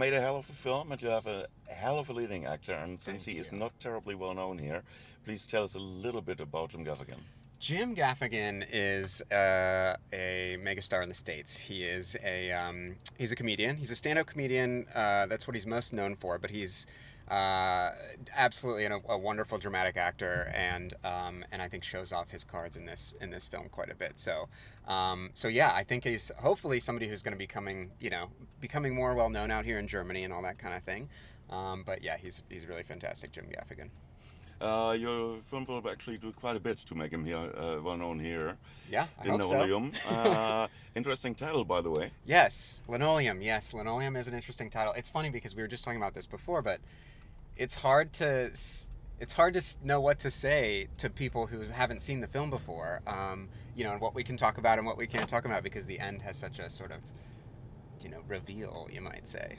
made a hell of a film, and you have a hell of a leading actor. And since Thank he is you. not terribly well known here, please tell us a little bit about Jim Gaffigan. Jim Gaffigan is a megastar in the States. He's a comedian. He's a stand-up comedian. That's what he's most known for. But he's uh, absolutely a wonderful dramatic actor, and I think shows off his cards in this film quite a bit. So yeah, I think he's hopefully somebody who's going to becoming more well known out here in Germany and all that kind of thing. But yeah, he's really fantastic, Jim Gaffigan. Your film will actually do quite a bit to make him here well known here. Yeah, I hope so. Linoleum. Interesting title, by the way. Yes, Linoleum. Yes, Linoleum is an interesting title. It's funny because we were just talking about this before, but it's hard to know what to say to people who haven't seen the film before. And what we can talk about and what we can't talk about because the end has such a sort of reveal, you might say.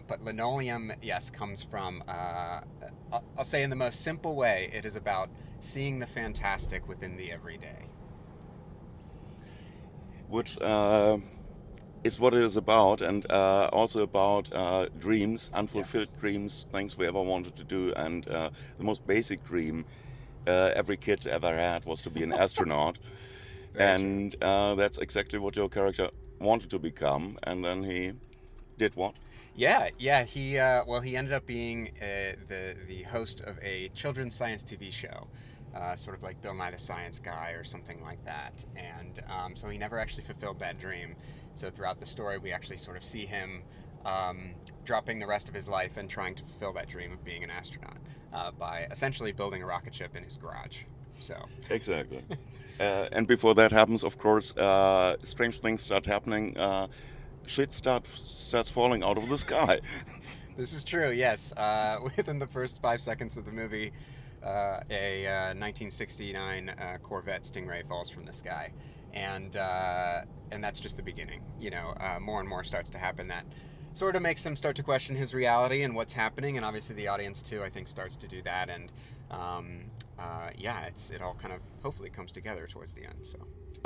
But Linoleum, yes, comes from I'll say in the most simple way, it is about seeing the fantastic within the everyday. Which is what it is about, and also about dreams, unfulfilled Yes, dreams, things we ever wanted to do, and the most basic dream every kid ever had was to be an astronaut, very true. and that's exactly what your character wanted to become, and then he did what? Yeah. He ended up being the host of a children's science TV show, sort of like Bill Nye the Science Guy or something like that. And so he never actually fulfilled that dream. So throughout the story, we actually sort of see him dropping the rest of his life and trying to fulfill that dream of being an astronaut by essentially building a rocket ship in his garage. So Exactly. And before that happens, of course, strange things start happening. Starts falling out of the sky. this is true. Yes, within the first 5 seconds of the movie, a 1969 Corvette Stingray falls from the sky, and that's just the beginning. More and more starts to happen that sort of makes him start to question his reality and what's happening, and obviously the audience too, I think, starts to do that, and it all kind of hopefully comes together towards the end. So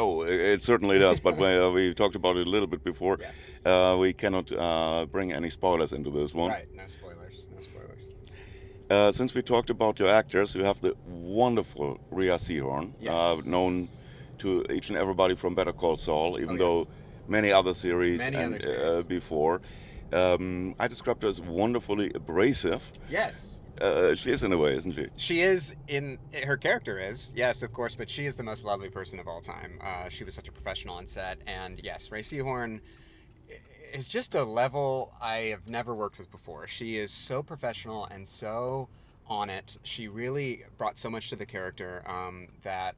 Oh, it certainly does. But we talked about it a little bit before. yes, We cannot bring any spoilers into this one. right, no spoilers, no spoilers. Since we talked about your actors, you have the wonderful Rhea Seehorn, known Yes. to each and everybody from Better Call Saul, Oh even though yes. many other series Many and other series. before. I described her as wonderfully abrasive. Yes. She is in a way, isn't she? She is in her character is yes, of course, but she is the most lovely person of all time. She was such a professional on set, and yes, Ray Seahorn is just a level I have never worked with before. She is so professional and so on it. She really brought so much to the character that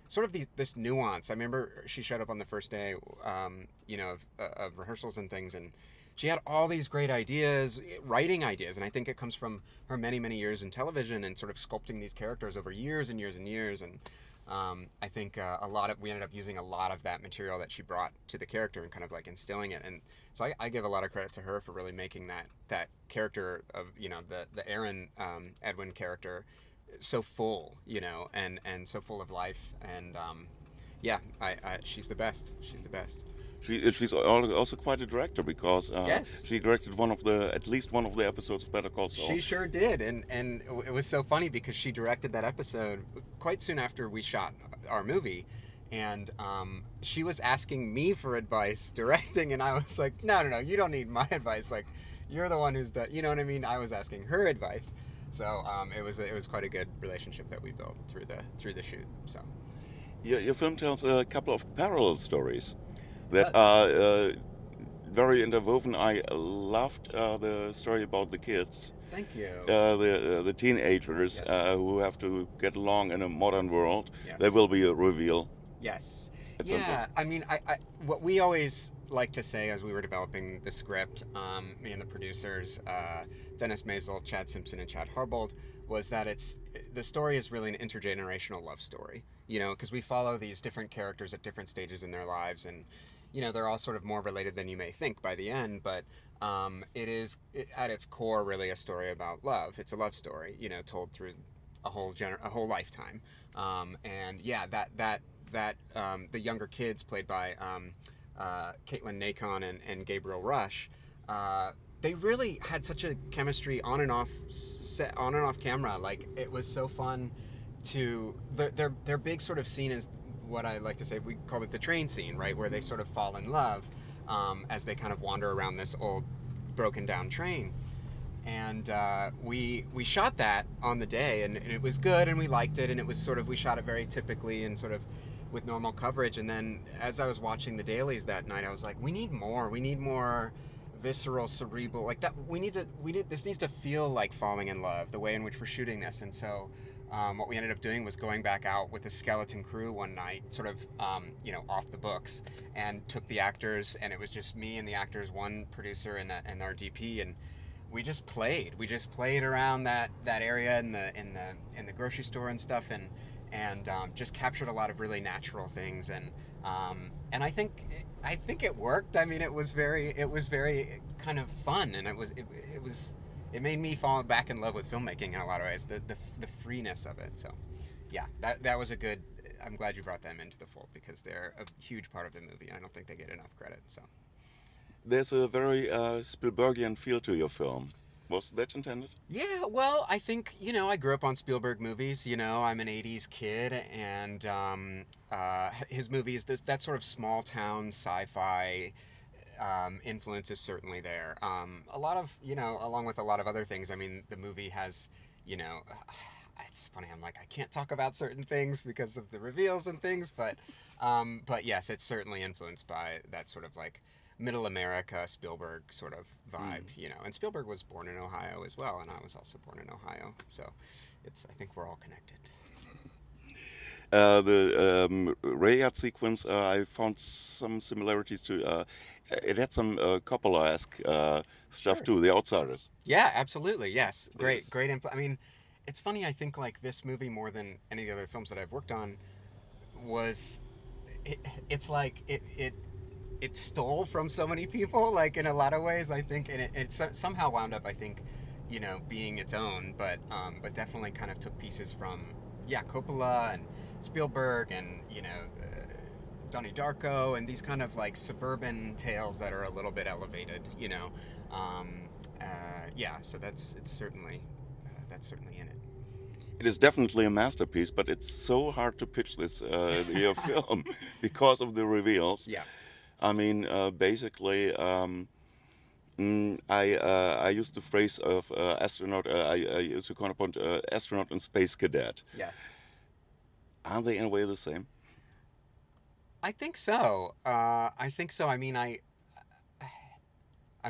sort of this nuance. I remember she showed up on the first day, of rehearsals and things, and she had all these great ideas, writing ideas, and I think it comes from her many, many years in television and sort of sculpting these characters over years and years and years. And I think we ended up using a lot of that material that she brought to the character and kind of like instilling it. And so I give a lot of credit to her for really making that character of the Aaron Edwin character so full, and so full of life. And she's the best. She's the best. She's also quite a director because Yes. she directed at least one of the episodes of Better Call Saul. She sure did, and it was so funny because she directed that episode quite soon after we shot our movie, and she was asking me for advice directing, and I was like, no, you don't need my advice. Like, you're the one who's done. You know what I mean? I was asking her advice, so it was quite a good relationship that we built through the shoot. So Your film tells a couple of parallel stories it that does. are very interwoven. I loved the story about the kids, Thank you. the teenagers Yes. who have to get along in a modern world. There Yes. will be a reveal Yes. at some point. Yeah. I mean, I what we always like to say as we were developing the script, me and the producers, Dennis Maisel, Chad Simpson, and Chad Harbold, was that the story is really an intergenerational love story. Because we follow these different characters at different stages in their lives, and they're all sort of more related than you may think by the end. But at its core really a story about love. It's a love story, told through a whole lifetime. And yeah, the younger kids played by Caitlin Nacon and Gabriel Rush, they really had such a chemistry on and off set, on and off camera. Like it was so fun to their big sort of scene is what I like to say, we call it the train scene, right, where they sort of fall in love as they kind of wander around this old broken down train. And we shot that on the day, and it was good, and we liked it, and it was sort of, we shot it very typically and sort of with normal coverage. And then as I was watching the dailies that night, I was like, we need more visceral, cerebral, like that. This needs to feel like falling in love, the way in which we're shooting this. And so what we ended up doing was going back out with a skeleton crew one night, sort of, off the books, and took the actors, and it was just me and the actors, one producer and our DP, and we just played around that area in the grocery store and stuff, and just captured a lot of really natural things, and I think it worked. I mean, it was very kind of fun, and it made me fall back in love with filmmaking in a lot of ways, the freeness of it. So yeah, that was a good, I'm glad you brought them into the fold, because they're a huge part of the movie. I don't think they get enough credit. So There's a very Spielbergian feel to your film. Was that intended? yeah, well, I think, I grew up on Spielberg movies. I'm an 80s kid, and his movies, that sort of small town sci-fi influence is certainly there. A lot of, along with a lot of other things. I mean, the movie has, it's funny, I'm like, I can't talk about certain things because of the reveals and things, but yes, it's certainly influenced by that sort of like middle America Spielberg sort of vibe, and Spielberg was born in Ohio as well, and I was also born in Ohio, so I think we're all connected. The Rayard sequence, I found some similarities to. It had some Coppola-esque stuff Sure. too. The Outsiders. Yeah, absolutely. Yes. Great, Yes. great info. I mean, it's funny, I think like this movie, more than any of the other films that I've worked on, was it's like it stole from so many people, like in a lot of ways, I think, and it somehow wound up, I think, being its own, but definitely kind of took pieces from Coppola and Spielberg, and Donnie Darko, and these kind of like suburban tales that are a little bit elevated, so that's certainly in it. It is definitely a masterpiece, but it's so hard to pitch this your film because of the reveals. Yeah. I mean, basically, I used the phrase of astronaut. I used to call upon astronaut and space cadet. Yes. Are they in a way the same? I think so. I mean, I'm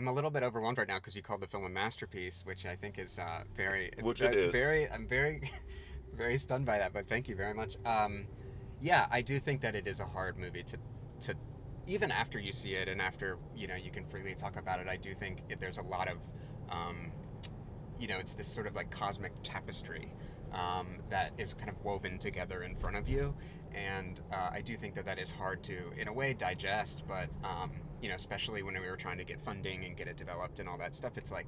a little bit overwhelmed right now because you called the film a masterpiece, which I think is very. Which it is. I'm very, very stunned by that. But thank you very much. I do think that it is a hard movie to even after you see it, and after you can freely talk about it. I do think there's a lot of it's this sort of like cosmic tapestry that is kind of woven together in front of you, and I do think that is hard to, in a way, digest, but especially when we were trying to get funding and get it developed and all that stuff, it's like,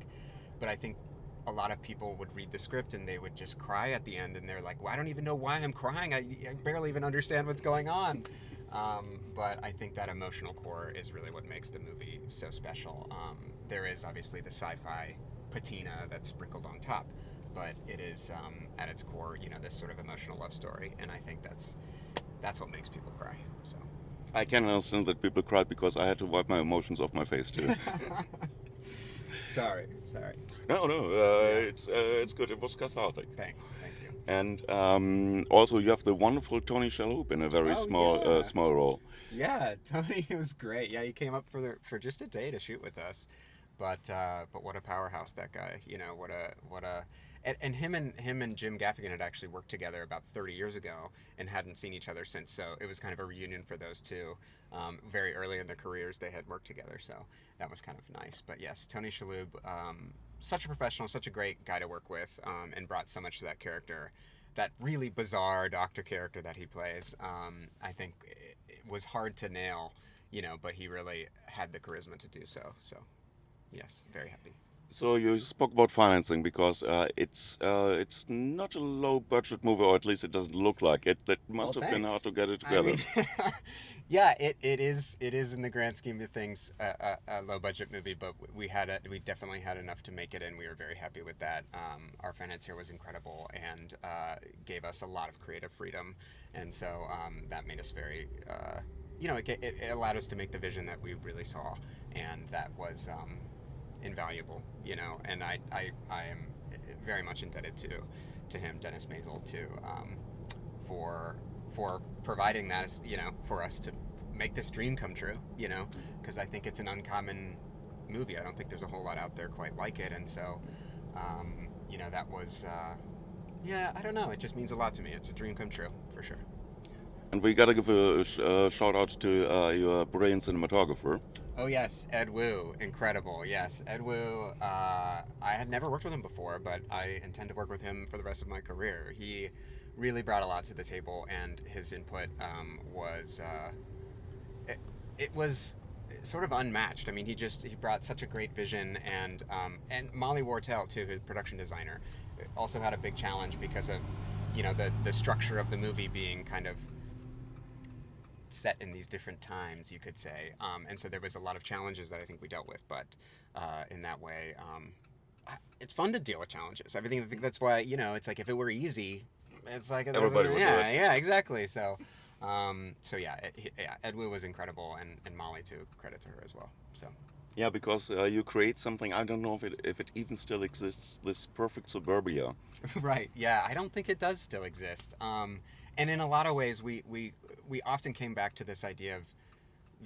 but I think a lot of people would read the script and they would just cry at the end, and they're like, well, I don't even know why I'm crying, I barely even understand what's going on. But I think that emotional core is really what makes the movie so special. There is obviously the sci-fi patina that's sprinkled on top, but it is at its core, this sort of emotional love story, and I think that's what makes people cry. So I can understand that people cried because I had to wipe my emotions off my face too. Sorry. No, it's good. It was cathartic. Thanks, thank you. And also, you have the wonderful Tony Shalhoub in a very small role. Yeah, Tony was great. Yeah, he came up for just a day to shoot with us, but what a powerhouse that guy. What a and him and Jim Gaffigan had actually worked together about 30 years ago and hadn't seen each other since. So it was kind of a reunion for those two. Very early in their careers, they had worked together, so that was kind of nice. But yes, Tony Shalhoub, such a professional, such a great guy to work with, and brought so much to that character. That really bizarre doctor character that he plays, I think it was hard to nail, but he really had the charisma to do so. So, yes, very happy. So you spoke about financing because it's not a low budget movie, or at least it doesn't look like it. That Well, must have been hard to thanks. get it I together. mean, yeah, it is in the grand scheme of things a low budget movie, but we definitely had enough to make it, and we were very happy with that. Our financier was incredible and gave us a lot of creative freedom, and so that made us very. It allowed us to make the vision that we really saw, and that was invaluable. And I am very much indebted to him, Dennis Maisel, for for providing that, for us to make this dream come true. Because I think it's an uncommon movie. I don't think there's a whole lot out there quite like it, and so that was. Yeah, I don't know. It just means a lot to me. It's a dream come true for sure. And we gotta give a shout out to your brilliant cinematographer. Oh yes, Ed Wu, incredible. Yes, Ed Wu. I had never worked with him before, but I intend to work with him for the rest of my career. He really brought a lot to the table, and his input it was sort of unmatched. I mean, he brought such a great vision, and Molly Wartell too, his production designer, also had a big challenge because of the structure of the movie being kind of set in these different times, you could say. And so there was a lot of challenges that I think we dealt with, but in that way, it's fun to deal with challenges. I think that's why it's like if it were easy, it's like Everybody would do yeah, it. yeah, exactly. So Ed Wu was incredible, and Molly too. Credit to her as well. So. Yeah, because you create something. I don't know if it even still exists. This perfect suburbia. Right. Yeah. I don't think it does still exist. And in a lot of ways, we often came back to this idea of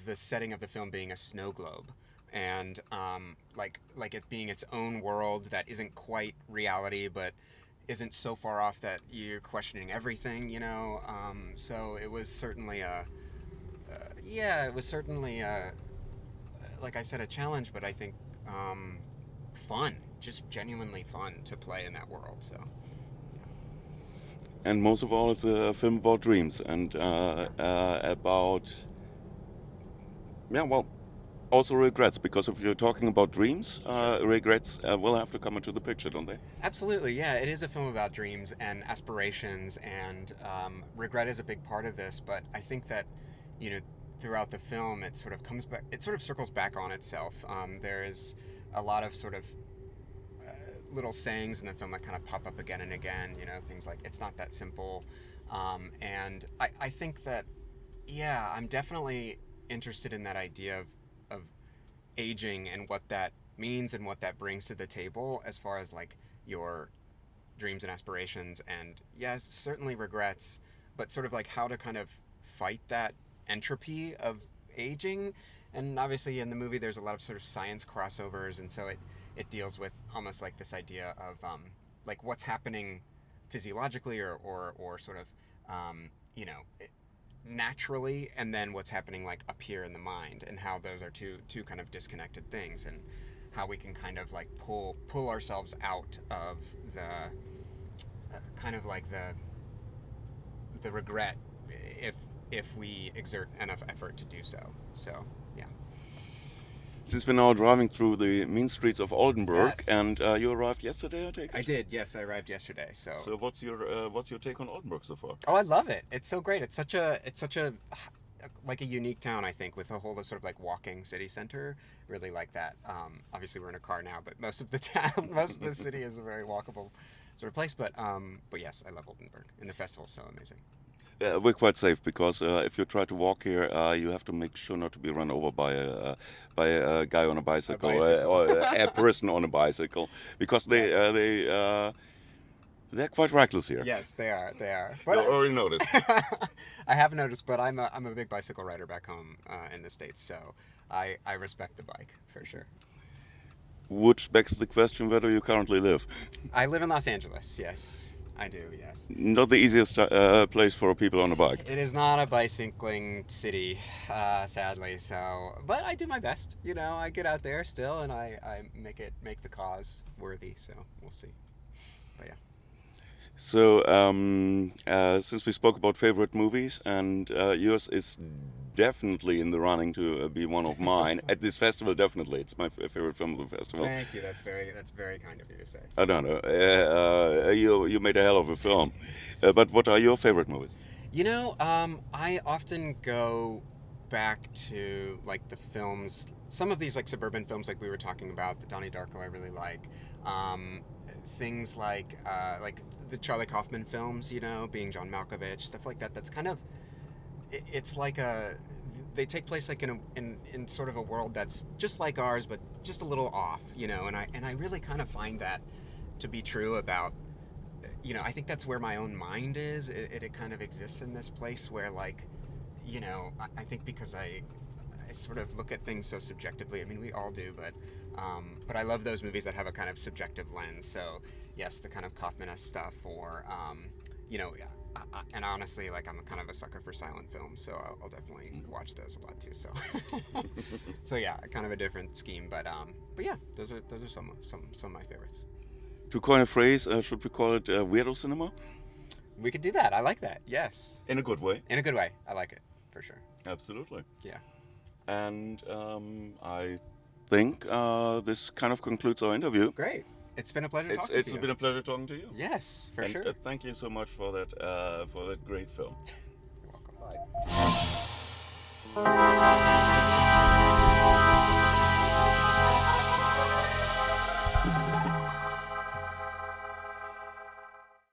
the setting of the film being a snow globe, and like it being its own world that isn't quite reality, but isn't so far off that you're questioning everything. So it was certainly it was certainly like I said, a challenge, but I think fun, just genuinely fun to play in that world. So. And most of all, it's a film about dreams and about, yeah, well, also regrets. Because if you're talking about dreams, Sure. regrets will have to come into the picture, don't they? Absolutely, yeah. It is a film about dreams and aspirations, and regret is a big part of this. But I think that, you know, throughout the film, it sort of comes back. It sort of circles back on itself. There is a lot of sort of little sayings in the film that kind of pop up again and again. Things like "it's not that simple," and I think that, yeah, I'm definitely interested in that idea of aging and what that means and what that brings to the table as far as like your dreams and aspirations, and yes, certainly regrets, but sort of like how to kind of fight that entropy of aging. And obviously in the movie there's a lot of sort of science crossovers, and so it deals with almost like this idea of like what's happening physiologically or sort of um, you know naturally, and then what's happening like up here in the mind, and how those are two kind of disconnected things, and how we can kind of like pull ourselves out of the kind of like the regret if we exert enough effort to do so. So yeah. Since we're now driving through the mean streets of Oldenburg, and Yes. you arrived yesterday, I take I it. did. Yes, I arrived yesterday. So. So what's your take on Oldenburg so far? Oh, I love it. It's so great. It's such a like a unique town, I think, with a whole sort of like walking city center. Really like that. Obviously, we're in a car now, but most of the town, most of the city is a very walkable sort of place. But yes, I love Oldenburg, and the festival's so amazing. We're quite safe because if you try to walk here, you have to make sure not to be run over by a guy on a A bicycle bicycle. or a person on a bicycle because Yes. they're quite reckless here. Yes, they are. They are. You But already noticed. I have noticed. But I'm a big bicycle rider back home in the States, so I respect the bike for sure. Which begs the question: where do you currently live? I live in Los Angeles. Yes, I do. Yes. Not the easiest place for people on a bike. It is not a bicycling city, sadly. So, but I do my best. I get out there still, and I make the cause worthy. So we'll see. But yeah. So, since we spoke about favorite movies, and yours is definitely in the running to be one of mine at this festival. Definitely, it's my favorite film of the festival. Thank you. That's very kind of you to say. I don't know. You made a hell of a film, but what are your favorite movies? I often go back to like the films, some of these like suburban films like we were talking about, the Donnie Darko I really like. Things like the Charlie Kaufman films, being John Malkovich, stuff like that. That's kind of, it's like they take place like in sort of a world that's just like ours, but just a little off, and I really kind of find that to be true about, I think that's where my own mind is. It kind of exists in this place where, like, I think because I sort of look at things so subjectively. I mean, we all do, but I love those movies that have a kind of subjective lens. So, yes, the kind of Kaufman-esque stuff, or, and honestly, like, I'm kind of a sucker for silent films, so I'll definitely watch those a lot too. So, so yeah, kind of a different scheme, but yeah, those are some of my favorites. To coin a phrase, should we call it weirdo cinema? We could do that. I like that. Yes. In a good way. In a good way. I like it for sure. Absolutely. Yeah. And I think this kind of concludes our interview. Great. It's been a pleasure talking to you. It's been a pleasure talking to you. Yes, for and, sure. Thank you so much for that great film.